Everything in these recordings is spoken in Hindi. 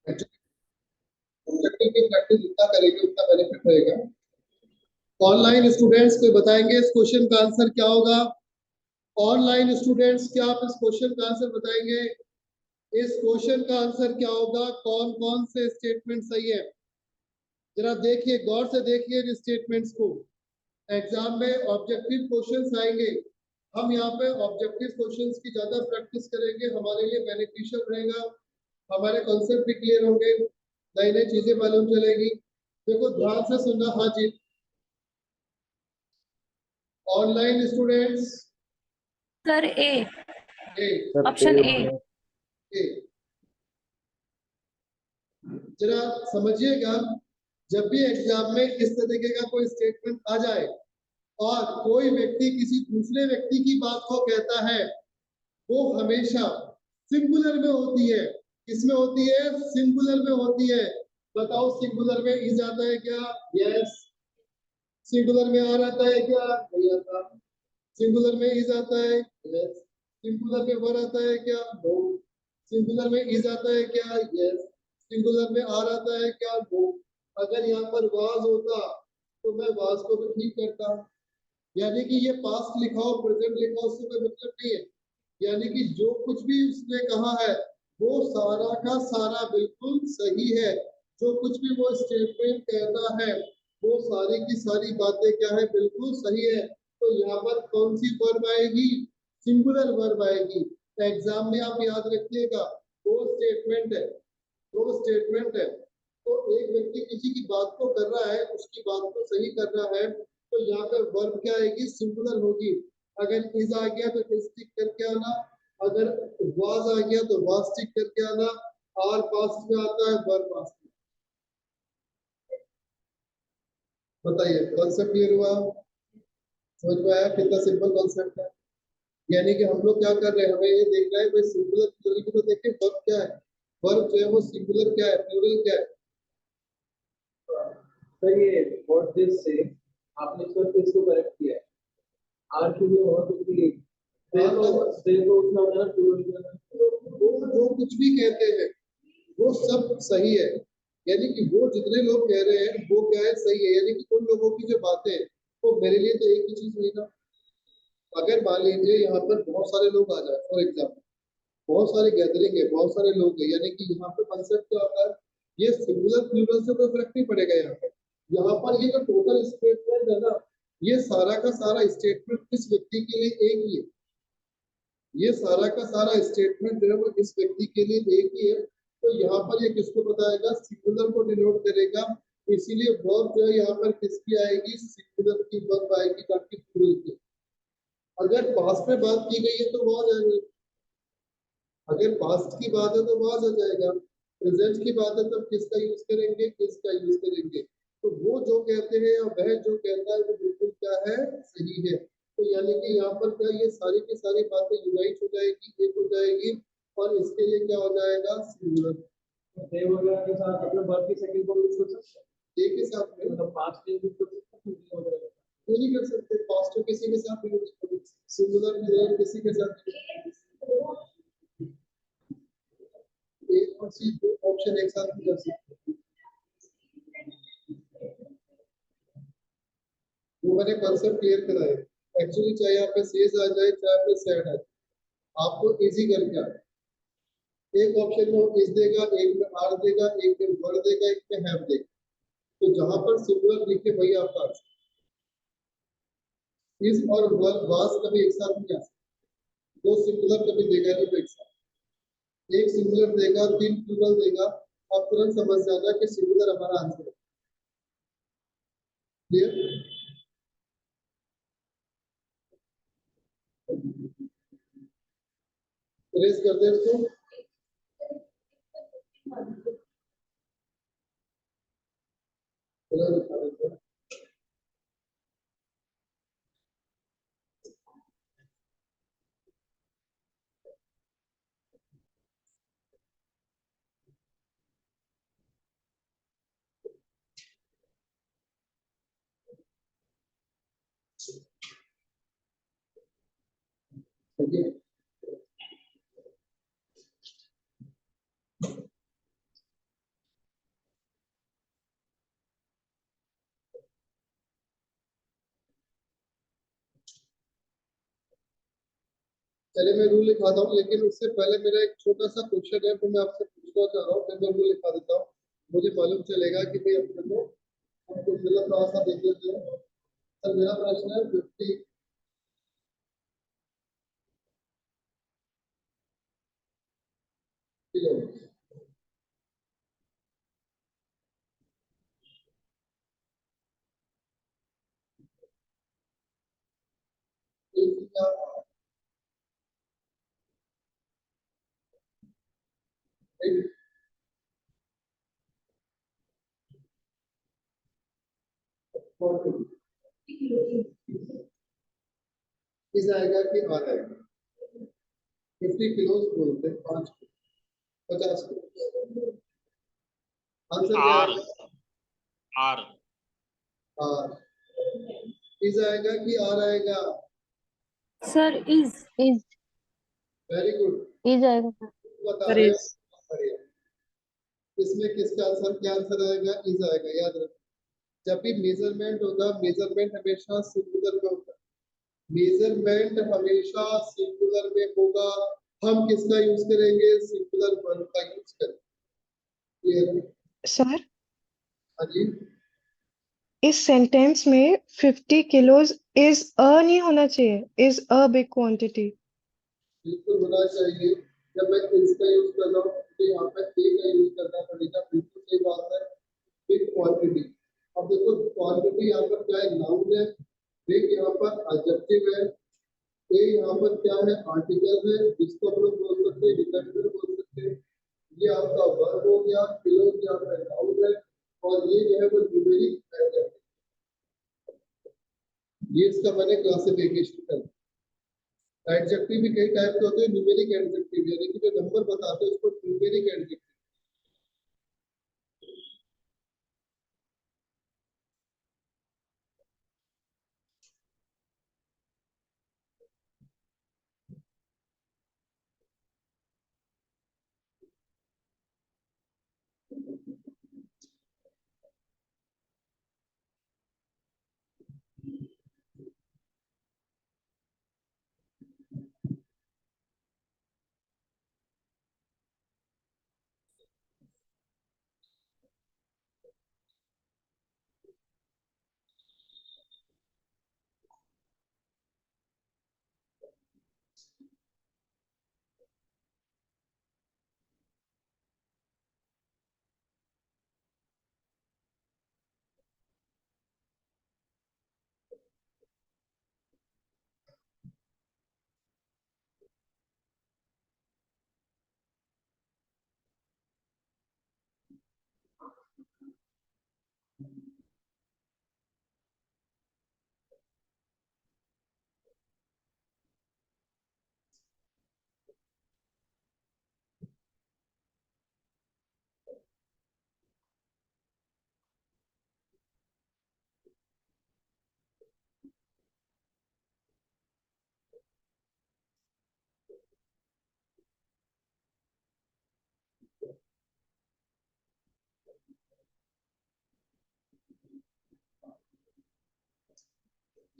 ऑब्जेक्टिव की प्रैक्टिस जितना करेंगे उतना बेनिफिट रहेगा। ऑनलाइन स्टूडेंट्स को बताएंगे इस क्वेश्चन का आंसर क्या होगा। ऑनलाइन स्टूडेंट्स क्या आप इस क्वेश्चन का आंसर बताएंगे? इस क्वेश्चन का आंसर क्या होगा? कौन कौन से स्टेटमेंट सही है? जरा देखिए, गौर से देखिए इन स्टेटमेंट्स को। एग्जाम में ऑब्जेक्टिव क्वेश्चंस आएंगे, हम यहाँ पे ऑब्जेक्टिव क्वेश्चंस की ज्यादा प्रैक्टिस करेंगे, हमारे लिए बेनिफिशियल रहेगा, हमारे कॉन्सेप्ट भी क्लियर होंगे, नई नई चीजें मालूम चलेगी। देखो ध्यान से सुनना। हाँ जी, online students sir A, A, option A. A, जरा समझिएगा, जब भी एग्जाम में इस तरीके का कोई स्टेटमेंट आ जाए और कोई व्यक्ति किसी दूसरे व्यक्ति की बात को कहता है, वो हमेशा सिंगुलर में होती है। किसमें होती है? सिंगुलर में होती है। बताओ सिंगुलर में इज आता है क्या? यस। सिंगुलर में आर आता है क्या? नहीं आता। सिंगुलर में इज आता है? यस। सिंगुलर में वर आता है क्या? नो। सिंगुलर में इज आता है क्या? यस। सिंगुलर में आर आता है क्या? नो। अगर यहाँ पर वाज होता तो मैं वाज को भी ठीक करता। यानी कि ये पास्ट लिखा हो प्रेजेंट लिखा हो उससे कोई मतलब नहीं है। यानी कि जो कुछ भी उसने कहा है वो सारा का सारा बिल्कुल सही है। जो कुछ भी वो स्टेटमेंट कहता है वो सारी की सारी बातें क्या है? बिल्कुल सही है। तो यहाँ पर कौन सी वर्ब आएगी? सिंगुलर वर्ब आएगी। एग्जाम में आप याद रखिएगा, दो स्टेटमेंट है, दो स्टेटमेंट है। तो एक व्यक्ति किसी की बात को कर रहा है, उसकी बात को सही कर रहा है, तो यहाँ पे वर्ब क्या आएगी? सिंगुलर होगी। अगर इज आ गया तो इज टिक करके आना, अगर वाज आ गया तो वाज टिक करके आना। आर पास्ट में आता है, वर्ब पास्ट में। बताइए कॉन्सेप्ट क्लियर हुआ? समझ में आया कितना सिंपल कॉन्सेप्ट है? यानी कि हम लोग क्या कर रहे हैं, हमें ये देखना है भाई सिंगुलर प्लूरल की तो देखिए वर्ब क्या है, वर्ब जो है वो सिंगुलर क्या है, प्लूरल क्या है। सर ये व्हाट दिस से आपने इसको करेक्ट किया है। आर के लिए और कुछ भी से तो उतना होता है वो जो कुछ भी कहते हैं वो सब सही है। यानी कि वो जितने लोग कह रहे हैं वो क्या है? सही है। यानी कि उन लोगों की जो बातें हैं वो मेरे लिए तो एक ही चीज हुई ना। अगर मान लीजिए यहाँ पर बहुत सारे लोग आ जाए, फॉर एग्जाम्पल बहुत सारे गैदरिंग है, बहुत सारे लोग हैं, यानी कि यहाँ पे कंसेप्ट क्या होता है? ये सिंगुलर प्लूरल से कोई फर्क नहीं पड़ेगा। यहाँ पर ये जो टोटल स्टेटमेंट है ना, ये सारा का सारा स्टेटमेंट किस व्यक्ति के लिए एक ही है। ये सारा का सारा स्टेटमेंट जो है वो इस व्यक्ति के लिए एक ही है। तो यहाँ पर ये किसको बताएगा? सिंगुलर को डिनोट करेगा। इसीलिए वर्ब जो है यहाँ पर किसकी आएगी? सिंगुलर की वर्ब आएगी, ताकि प्लूरल की। अगर पास्ट में बात की गई है तो वाज आएगा, अगर पास्ट की बात है तो वाज आ जाएगा, प्रेजेंट की बात है तब किसका यूज करेंगे? किसका यूज करेंगे। तो वो जो कहते हैं या वह जो कहता है वो बिल्कुल क्या है? सही है। तो यानी कि यहाँ पर क्या ये सारी की सारी बातें यूनाइट हो जाएगी, एक हो जाएगी, और इसके लिए क्या हो जाएगा? सिंगुलर। दे वगैरह के साथ अपने वर्ब की सेकंड को यूज कर सकते हैं। एक के साथ में मतलब पास्ट टेंस यूज कर सकते हैं, क्यों नहीं कर सकते? पास्ट को किसी के साथ भी यूज करो, सिंगुलर प्लूरल किसी के साथ भी। एक और चीज दो ऑप्शन एक साथ भी कर सकते हैं। वो मैंने कॉन्सेप्ट क्लियर कराया। एक्चुअली चाहे यहाँ पे सेज आ जाए चाहे पे सैड आ जाए, आपको इजी करके आए। एक ऑप्शन में वो इज देगा, एक में आर देगा, एक में वर देगा, एक में हैव देगा। तो जहां पर सिंगुलर लिखे वही आपका आंसर। इज और वर वास कभी एक साथ नहीं आ सकते। दो सिंगुलर कभी देगा नहीं तो एक साथ। एक सिंगुलर देगा, तीन प्लूरल देगा, आप तुरंत समझ जाना कि सिंगुलर हमारा आंसर है। क्लियर? रेस कर दे इसको। चलो दिखा देते हैं। देखिए चलिए मैं रूल लिखाता हूँ, लेकिन उससे पहले मेरा एक छोटा सा क्वेश्चन है, तो मैं आपसे पूछना चाह रहा हूँ, फिर मैं रूल लिखा देता हूँ। मुझे मालूम चलेगा कि भाई अपने को हमको मतलब थोड़ा सा देख लेते हैं। सर मेरा प्रश्न है 50 किलो। इस आएगा कि आ आएगा 50 किलो बोलते हैं, 5 50 किलो। आंसर क्या आर आएगा? Are are. इस आएगा कि आर आएगा? Sir is very good. Is आएगा सर। बता रहे हो बढ़िया। इसमें किसका आंसर, क्या आंसर आएगा? इज आएगा, याद रखो। जब भी मेजरमेंट होगा, मेजरमेंट हमेशा सिंगुलर में होगा। मेजरमेंट हमेशा सिंगुलर में होगा। हम किसका यूज करेंगे? सिंगुलर वर्ब का यूज करेंगे। क्लियर है? सर हाँ जी। इस सेंटेंस में 50 किलोज इज अ नहीं होना चाहिए, इज अ बिग क्वांटिटी। बिल्कुल होना चाहिए। जब मैं इसका यूज कर रहा हूँ तो यहाँ पे ए का यूज करना पड़ेगा, बिल्कुल सही बात है। Big quantity. अब देखो क्वांटिटी यहाँ पर क्या है? नाउन है। बिग यहाँ पर एडजेक्टिव है। ए यहाँ पर क्या है? आर्टिकल है, जिसको हम लोग बोल सकते हैं डिपेंडेंट बोल सकते हैं। ये आपका वर्ब हो गया। किलो यहाँ पर नाउन है, और ये जो है वो न्यूमेरिक एडजेक्टिव। ये इसका मैंने क्लासिफिकेशन कर। एडजेक्टिव भी कई टाइप के होते हैं। न्यूमेरिक एडजेक्टिव यानी कि जो नंबर बताते हैं उसको न्यूमेरिक एडजेक्टिव।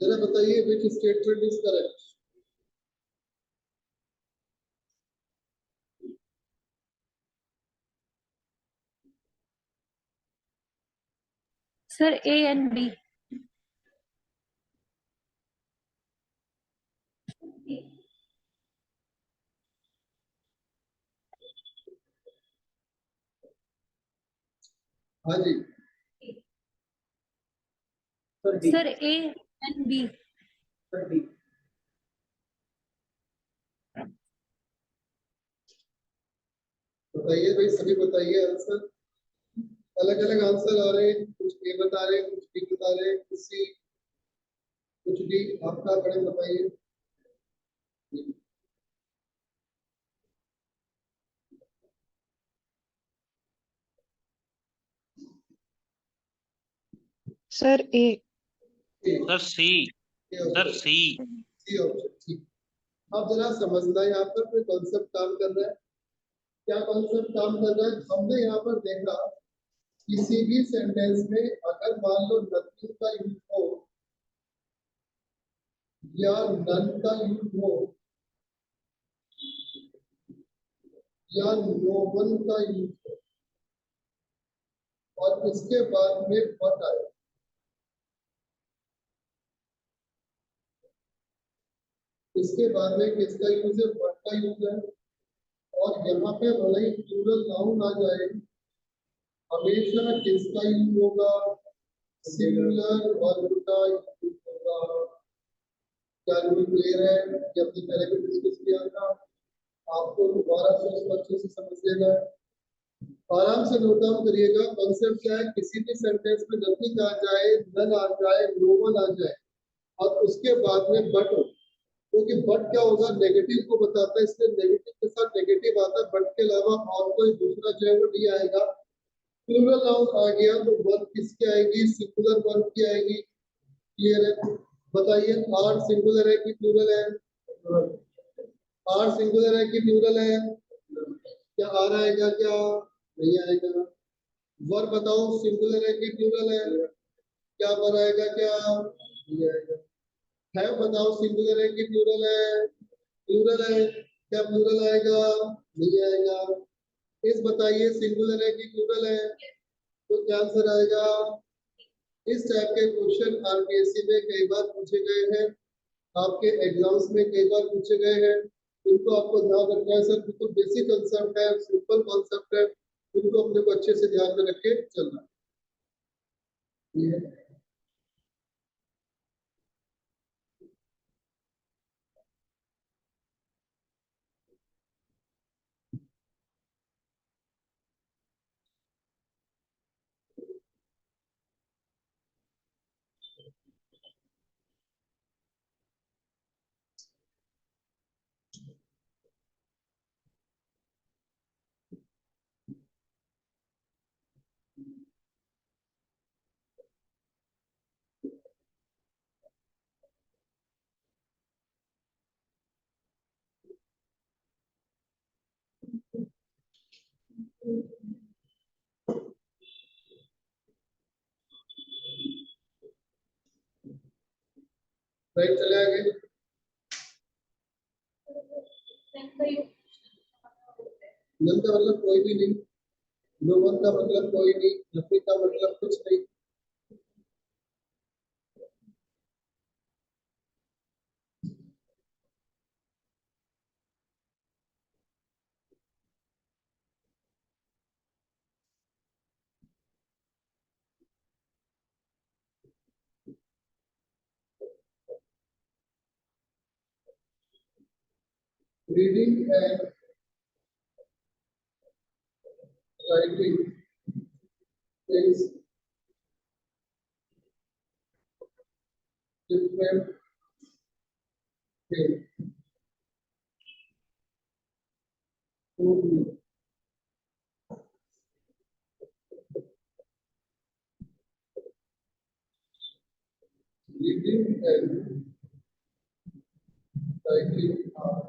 जरा बताइए which statement is correct? Sir A and B. हाँ जी। Sir D. Sir A and B. Sir D. बताइए भाई, सभी बताइए आंसर। अलग अलग आंसर आ रहे हैं, कुछ ए बता रहे हैं, कुछ बी बता रहे हैं, किसी कुछ डी। आपका बड़े बताइए। Sir A. A, sir C A sir option, C C option ठीक। अब जरा समझना, यहाँ पर कोई कॉन्सेप्ट काम कर रहा है। क्या कॉन्सेप्ट काम कर रहा है? हमने यहाँ पर देखा किसी भी सेंटेंस में अगर मान लो नथिंग का यूज हो या नन का यूज हो, या नो वन का यूज है और इसके बाद में बट आए, इसके बाद में किसका यूज है, बट का यूज है। और यहाँ पे भले ही प्लूरल नाउन आ जाए, हमेशा किसका यूज होगा, सिंगुलर वर्ब का यूज होगा। क्या रूल क्लियर है, ये हमने पहले भी डिस्कस किया था, आपको दोबारा से उसको अच्छे से समझ लेना है। आराम से नोट डाउन करिएगा। कॉन्सेप्ट क्या है, किसी भी सेंटेंस में जब भी कहा जाए नन आ जाए, नो वन आ जाए और उसके बाद में बट हो, क्योंकि बट क्या होगा, नेगेटिव को बताता है, इसलिए नेगेटिव के साथ नेगेटिव आता है, बट के अलावा और कोई दूसरा जो है वो नहीं आएगा। प्लूरल नाउन आ गया तो वर्ब किसकी आएगी, सिंगुलर वर्ब की आएगी। क्लियर है, बताइए आर सिंगुलर है कि प्लूरल है, आर सिंगुलर है कि प्लूरल है, क्या आर आएगा, क्या नहीं आएगा। वर्ब बताओ सिंगुलर है कि प्लूरल है, क्या वर आएगा, क्या नहीं आएगा। है बताओ सिंगुलर है कि प्लूरल है, प्लूरल है, क्या प्लूरल आएगा, नहीं आएगा। इस बताइए सिंगुलर है कि प्लूरल है, तो क्या आंसर आएगा। इस टाइप के क्वेश्चन आरपीएससी में कई बार पूछे गए हैं, आपके एग्जाम्स में कई बार पूछे गए हैं। इनको आपको ध्यान रखना है, सर बिल्कुल बेसिक कंसेप्ट है, सिंपल कॉन्सेप्ट है, इनको अपने को अच्छे से ध्यान में रख के चलना है। राइट, चले आगे। नन का मतलब कोई भी नहीं, नो वन का मतलब कोई नहीं, नफी का मतलब कुछ नहीं। Reading and writing is different thing to me. Reading and writing are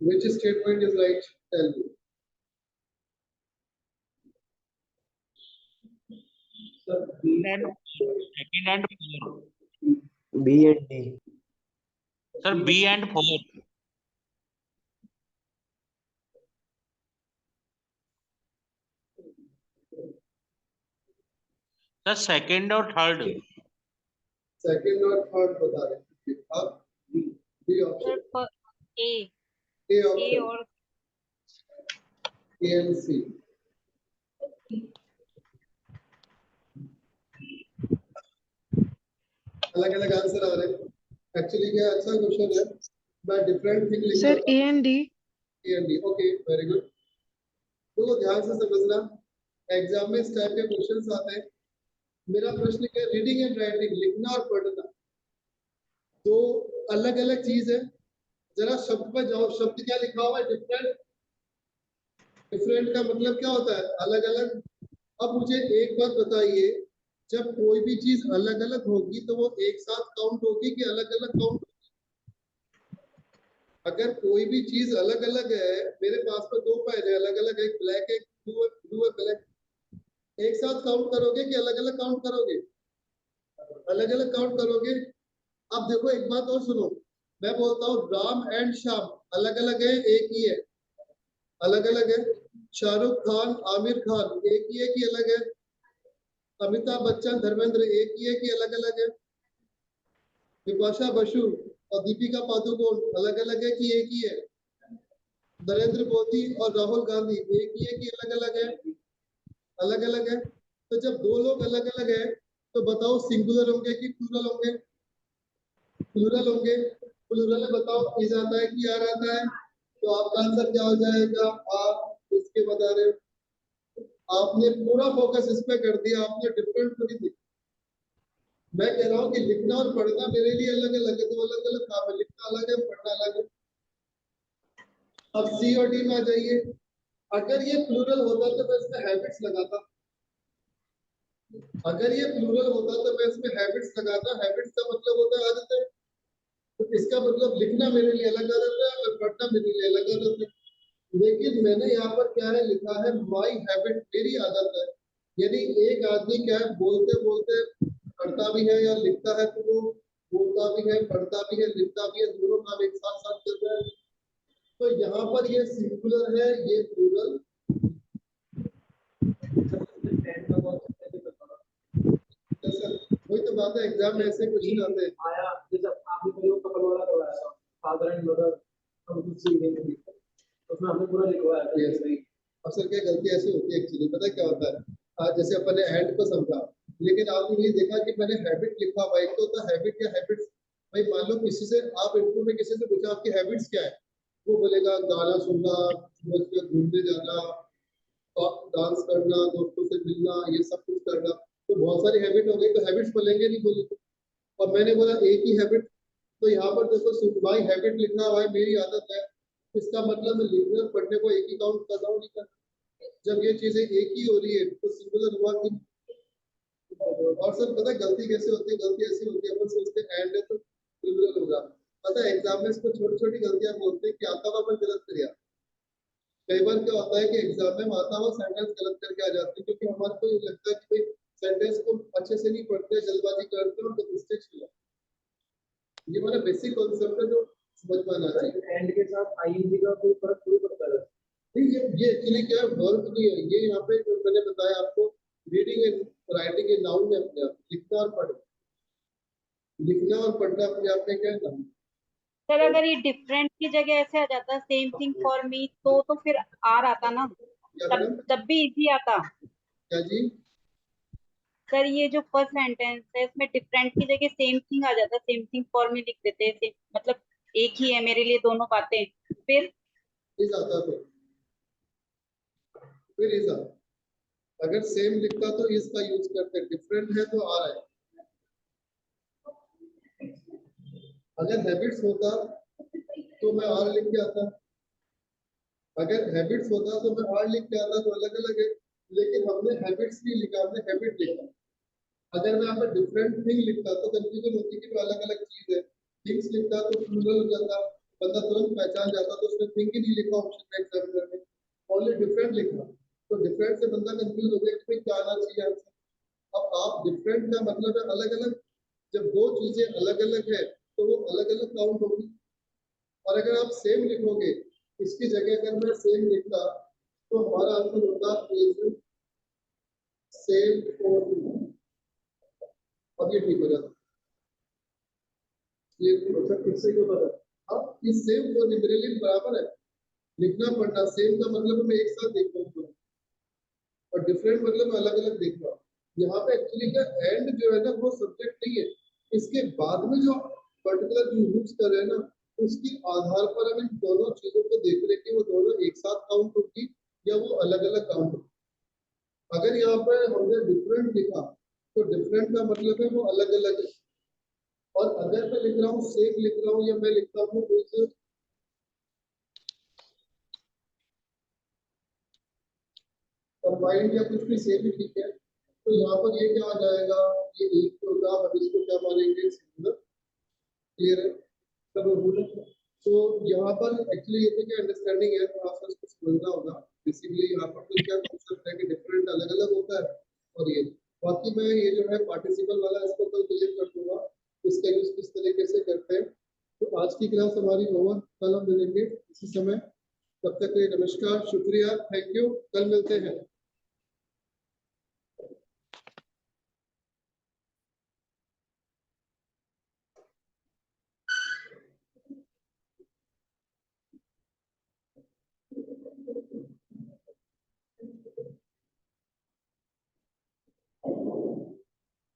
which statement is right, tell me. Sir, and second and fourth. B and D. Sir B and 4। Sir second और थर्ड। सेकंड और थर्ड बता रहे हैं। अब B sir option, A A A option, और ए एंड सी। अलग अलग आंसर आ रहे हैं। एक्चुअली क्या अच्छा क्वेश्चन है, मैं डिफरेंट थिंग लिख Sir, रहा A था। and D. A and D, okay very good. तो ध्यान से समझना, एग्जाम में इस टाइप के क्वेश्चंस आते हैं। मेरा प्रश्न क्या है, रीडिंग एंड राइटिंग, लिखना और पढ़ना दो अलग अलग चीज है। जरा शब्द पर जाओ, शब्द क्या लिखा हुआ है, डिफरेंट। डिफरेंट का मतलब क्या होता है, अलग अलग। अब मुझे एक बात बताइए, जब कोई भी चीज अलग अलग होगी तो वो एक साथ काउंट होगी कि अलग अलग काउंट होगी? अगर कोई भी चीज अलग अलग है, मेरे पास में दो पेन है अलग अलग, एक ब्लैक एक ब्लू है, ब्लू है ब्लैक, एक साथ काउंट करोगे कि अलग अलग काउंट करोगे? अलग अलग काउंट करोगे। अब देखो एक बात और सुनो, मैं बोलता हूँ राम एंड श्याम अलग अलग है, एक ही है? अलग अलग है। शाहरुख खान आमिर खान एक ही है कि अलग है? अमिताभ बच्चन धर्मेंद्र एक ही है कि अलग अलग है? विपाशा बसु और दीपिका पादुकोण अलग अलग है कि एक ही है? नरेंद्र मोदी और राहुल गांधी एक ही है कि अलग अलग है? अलग अलग है। तो जब दो लोग अलग अलग है तो बताओ सिंगुलर होंगे कि प्लूरल होंगे? प्लूरल होंगे। प्लूरल में बताओ इज आता है कि आर आता है? तो आपका आंसर क्या हो जाएगा, आप इसके बता रहे हो। आपने पूरा फोकस इस पे कर दिया, आपने डिफरेंट थोड़ी दी। मैं कह रहा हूँ कि लिखना और पढ़ना मेरे लिए अलग अलग है, तो अलग अलग काम है, लिखना अलग है पढ़ना अलग है। अब सी और डी में आ जाइए। अगर ये प्लूरल होता तो मैं इसमें हैबिट्स लगाता। अगर ये प्लूरल होता तो मैं इसमें हैबिट्स लगाता। हैबिट्स का मतलब होता है आदत है, तो इसका मतलब लिखना मेरे लिए अलग आदत है और पढ़ना मेरे लिए अलग आदत है। लेकिन मैंने यहाँ पर क्या है लिखा है, माई हैबिट, मेरी आदत है। यदि एक आदमी क्या है बोलते बोलते पढ़ता भी है या लिखता है, तो वो बोलता भी है पढ़ता भी है लिखता भी है, दोनों काम एक साथ साथ चल रहा है। तो यहाँ पर ये सिंगुलर है, ये प्लूरल। वही तो बात है, एग्जाम में ऐसे क्वेश्चन आते हैं। आया जैसे आपने मेरे को कपल वाला करवाया था, फादर एंड मदर, हम कुछ सीखने के लिए उसमें हमने पूरा लिखवाया था। Yes. अक्सर क्या गलती ऐसी होती है, एक्चुअली पता है क्या होता है, आज जैसे अपन ने हैंड को समझा, लेकिन आपने ये देखा कि मैंने हैबिट लिखा हुआ है। एक तो होता है हैबिट या हैबिट्स। भाई मान लो किसी से आप इंटरव्यू में किसी से पूछा आपकी हैबिट्स क्या है, वो बोलेगा गाना सुनना, सुबह सुबह घूमने जाना, डांस करना, दोस्तों से मिलना, ये सब कुछ करना। तो बहुत सारी हैबिट हो गई, तो हैबिट्स बोलेंगे नहीं बोलेंगे। और मैंने बोला एक ही हैबिट, तो यहाँ पर देखो भाई हैबिट लिखना हुआ है, मेरी आदत है, इसका मतलब मैं लिखने और पढ़ने को एक ही काउंट कर रहा हूँ, नहीं कर। जब ये चीजें एक ही हो रही है तो सिंगुलर हुआ कि। और सर पता है गलती कैसे होती है, गलती ऐसी होती है अपन सोचते हैं एंड है तो सिंगुलर होगा। पता है एग्जाम में इसको छोटी छोटी गलतियां बोलते हैं कि आता हुआ अपन गलत कर दिया। कई बार क्या होता है कि एग्जाम में आता हुआ सेंटेंस गलत करके आ जाते हैं, क्योंकि हमारे को ये लगता है कि भाई सेंटेंस को अच्छे से नहीं पढ़ते, जल्दबाजी करते हैं और तो मिस्टेक्स हो जाती है। ये हमारा बेसिक कॉन्सेप्ट है जो समझ में आना चाहिए। एंड के साथ आईएनजी का कोई फर्क थोड़ी पड़ता है। नहीं, ये एक्चुअली क्या है, वर्ब नहीं है ये। यहाँ पे जो मैंने बताया आपको, रीडिंग एंड राइटिंग के नाउन है अपने आप, लिखना और पढ़ना। लिखना और पढ़ना अपने आप में क्या है, नाउन। सर अगर ये डिफरेंट की जगह ऐसे आ जाता सेम थिंग फॉर मी तो फिर आर आता ना, क्या तब मैडम, तब भी इजी आता। क्या जी? सर ये जो फर्स्ट सेंटेंस है इसमें डिफरेंट की जगह सेम थिंग आ जाता, सेम थिंग फॉर मी लिख देते हैं, मतलब एक ही है मेरे लिए दोनों बातें। फिर इज आता फिर इज आता। अगर सेम लिखता तो इज का यूज करते, डिफरेंट है तो आ रहा है। अगर हैबिट्स होता तो मैं आर लिख के आता। अगर हैबिट्स होता तो मैं आर लिख के आता, तो अलग अलग है। लेकिन हमने हैबिट्स नहीं लिखा, हमने हैबिट लिखा। अगर मैं यहाँ पर डिफरेंट थिंग लिखता तो कंफ्यूजन होती कि वो अलग अलग चीज है। थिंग्स लिखता तो प्लूरल हो जाता, बंदा तुरंत पहचान जाता, तो उसने थिंग ही नहीं लिखा ऑप्शन में एग्जामिनर में, ओनली डिफरेंट लिखा। तो डिफरेंट से बंदा कंफ्यूज हो गया कि भाई क्या आना चाहिए आंसर। अब आप डिफरेंट का मतलब है अलग अलग। जब दो चीजें अलग अलग है तो वो अलग अलग काउंट होगी। और अगर आप सेम लिखोगे, इसकी जगह अगर मैं सेम लिखता तो हमारा आंसर होता इज सेम फॉर यू, अब ये ठीक हो जाता। ये किससे क्यों पता? अब इस सेम फॉर यू मेरे लिए बराबर है, लिखना पढ़ना सेम का मतलब मैं एक साथ देख रहा हूँ और डिफरेंट मतलब अलग अलग देख रहा हूँ। यहाँ पे एक्चुअली क्या एंड जो है ना वो सब्जेक्ट नहीं है, इसके बाद में जो पर्टिकुलर जो यूज कर रहे हैं ना उसके आधार पर हम इन दोनों चीजों को देख रहे हैं कि वो दोनों एक साथ काउंट होगी या वो अलग अलग काउंट होगी। अगर यहाँ पर हमने डिफरेंट लिखा तो डिफरेंट का मतलब है वो अलग अलग है, और अगर मैं लिख रहा हूँ सेम लिख रहा हूँ या मैं लिखता हूँ कंबाइंड या कुछ भी सेम ही ठीक है, तो यहाँ पर ये क्या आ जाएगा, ये एक तो होगा, हम इसको क्या मानेंगे सिंगुलर। क्लियर है सब? तो यहाँ पर एक्चुअली ये तो क्या अंडरस्टैंडिंग है, तो आपको इसको समझना होगा। बेसिकली यहाँ पर तो क्या कॉन्सेप्ट है कि डिफरेंट अलग अलग होता है, और ये बाकी मैं ये जो है पार्टिसिपल वाला इसको कल क्लियर कर दूंगा, इसका यूज किस तरीके से करते हैं। तो आज की क्लास हमारी ओवर, कल हम मिलेंगे इसी समय, तब तक के लिए नमस्कार, शुक्रिया, थैंक यू, कल मिलते हैं।